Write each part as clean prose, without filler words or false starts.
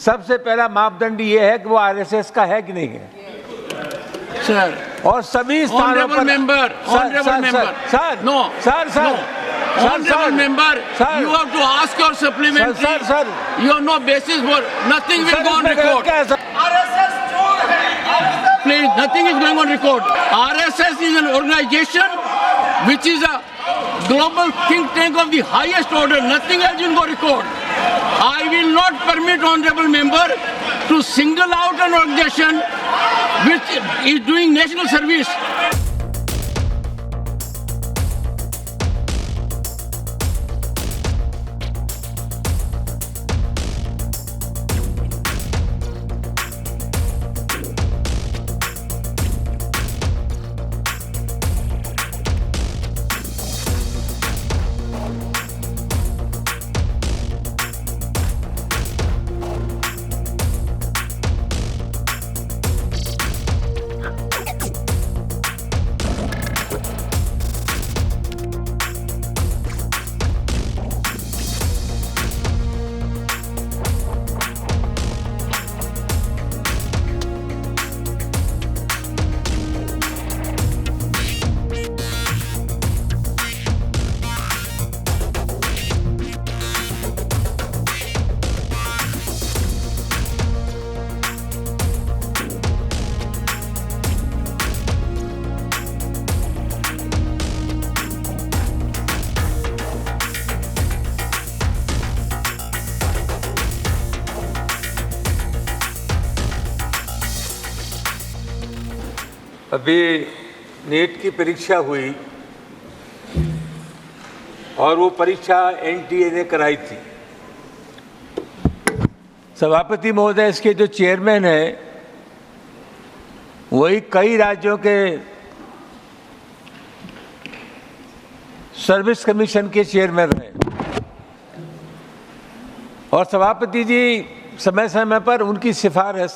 सबसे पहला मापदंड ये है कि वो आरएसएस का है कि नहीं है सर। और सभी स्थानों पर Honorable member, sir no, sir sir no. Honorable member, sir. you have to ask your supplementary. sir. You have no basis for nothing will go on record. क्या है sir? Please, nothing is going on record. RSS is an organization which is a global think tank of the highest order. Nothing else will go record. I will not permit honorable member to single out an organization which is doing national service. अभी NEET की परीक्षा हुई और वो परीक्षा NTA ने कराई थी। सभापति महोदय इसके जो चेयरमैन है वही कई राज्यों के सर्विस कमीशन के चेयरमैन रहे और सभापति जी समय समय पर उनकी सिफारिश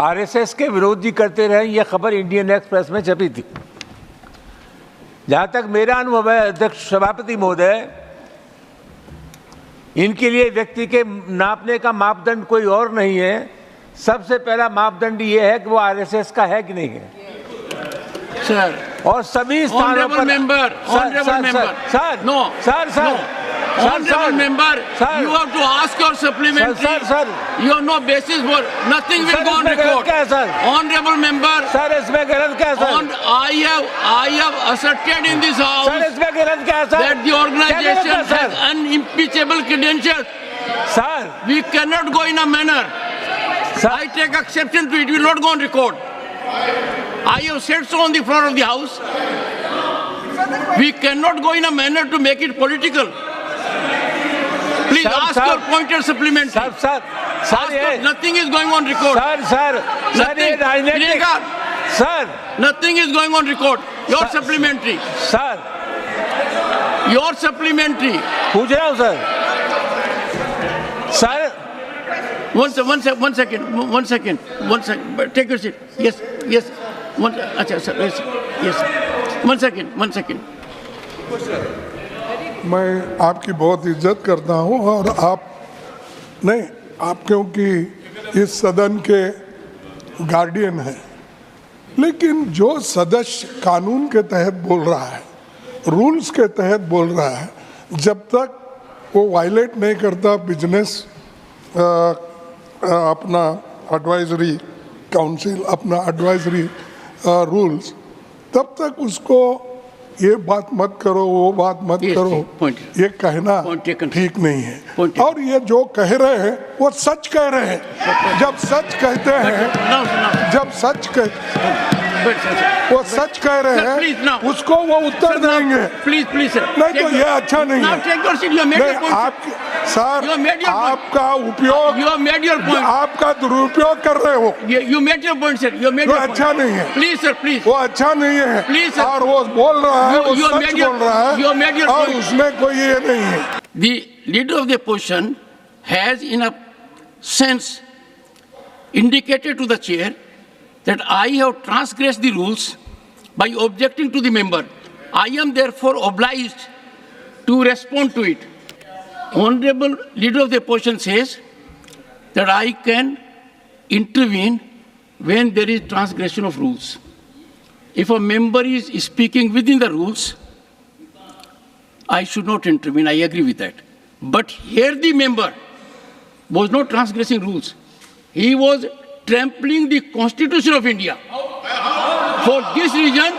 आरएसएस के विरोध जी करते रहे। यह खबर इंडियन एक्सप्रेस में छपी थी। जहां तक मेरा अनुभव है अध्यक्ष सभापति महोदय, इनके लिए व्यक्ति के नापने का मापदंड कोई और नहीं है। सबसे पहला मापदंड ये है कि वो आरएसएस का है कि नहीं है सर। और सभी स्थानों पर Honorable member, you have to ask your supplementary. You have no basis for nothing will go on record. Honorable member, sir इसमें गलत क्या sir? I have asserted in this house sir इसमें गलत क्या sir? that the organization has unimpeachable credentials. Sir We cannot go in a manner. I take exception to it. Will not go on record. I have said so on the floor of the house. We cannot go in a manner to make it political. Please ask your pointer supplement. Sir nothing is going on record. Sir ये राजनीतिक sir nothing is going on record. Your supplementary. Sir Your supplementary. पूछ रहा हूँ sir One second. Take your seat. Yes. अच्छा sir yes. One second. मैं आपकी बहुत इज्जत करता हूं और आप क्योंकि इस सदन के गार्डियन हैं, लेकिन जो सदस्य कानून के तहत बोल रहा है, रूल्स के तहत बोल रहा है, जब तक वो वायलेट नहीं करता बिजनेस अपना एडवाइजरी काउंसिल अपना एडवाइजरी रूल्स, तब तक उसको ये बात मत करो वो बात मत करो ये कहना ठीक नहीं है। और ये जो कह रहे हैं वो सच कह रहे हैं। जब सच कहते हैं वो सच कह रहे हैं उसको वो उत्तर देंगे। प्लीज नहीं तो ये अच्छा नहीं है। आपका उपयोग आपका दुरुपयोग कर रहे हो। You made your point, sir. You made your point. अच्छा नहीं है। Please, sir. वो अच्छा नहीं है। Please, sir. और वो बोल रहा है वो सच बोल रहा है और उसमें कोई ये नहीं है। The leader of the opposition has in a sense indicated to the chair that I have transgressed the rules by objecting to the member. I am therefore obliged to respond to it. Honorable Leader of the Opposition says that I can intervene when there is transgression of rules. If a member is speaking within the rules, I should not intervene. I agree with that. But here the member was not transgressing rules. He was trampling the Constitution of India. For this reason,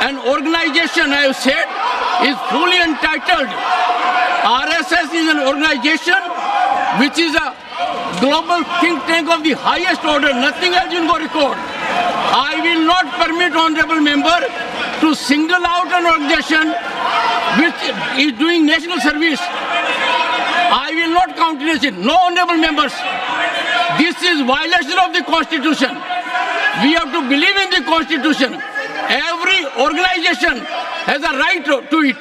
an organization, I have said, is fully entitled. RSS is an organization which is a global think tank of the highest order. Nothing else will go record. I will not permit honorable member to single out an organization which is doing national service. I will not countenance it. No, honorable members. This is violation of the Constitution. We have to believe in the Constitution. Every organization has a right to it.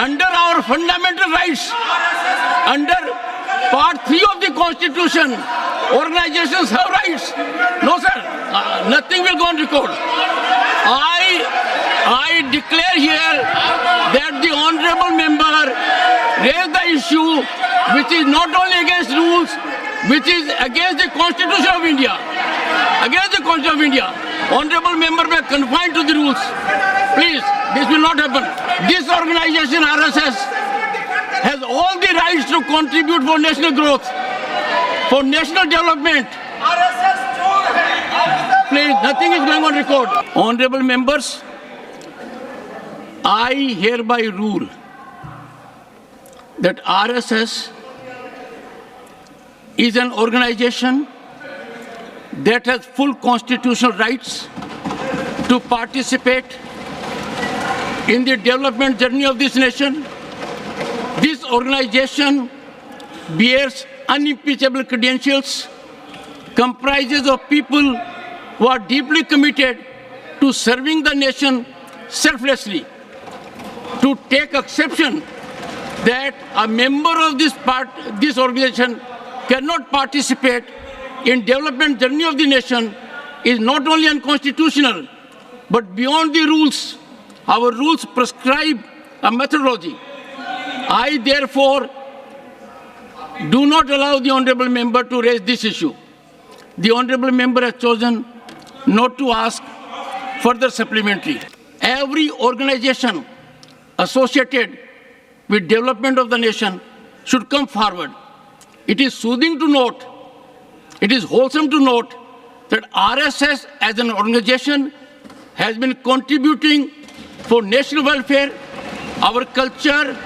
Under our fundamental rights, under Part 3 of the Constitution, organizations have rights. No, sir, nothing will go on record. I declare here that the honorable member raised the issue which is not only against rules, which is against the Constitution of India. Against the Constitution of India. Honorable member were confined to the rules. Please, this will not happen. This organization, RSS, has all the rights to contribute for national growth, for national development. Please, nothing is going on record. Honorable members, I hereby rule that RSS is an organization that has full constitutional rights to participate in the development journey of this nation. This organization bears unimpeachable credentials, comprises of people who are deeply committed to serving the nation selflessly. To take exception that a member of this organization cannot participate in development journey of the nation is not only unconstitutional, but beyond the rules. Our rules prescribe a methodology. I therefore do not allow the honorable member to raise this issue. The honorable member has chosen not to ask further supplementary. Every organization associated with development of the nation should come forward. It is soothing to note, it is wholesome to note that RSS as an organization has been contributing for national welfare, our culture,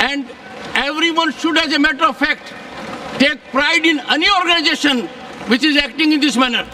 and everyone should, as a matter of fact, take pride in any organization which is acting in this manner.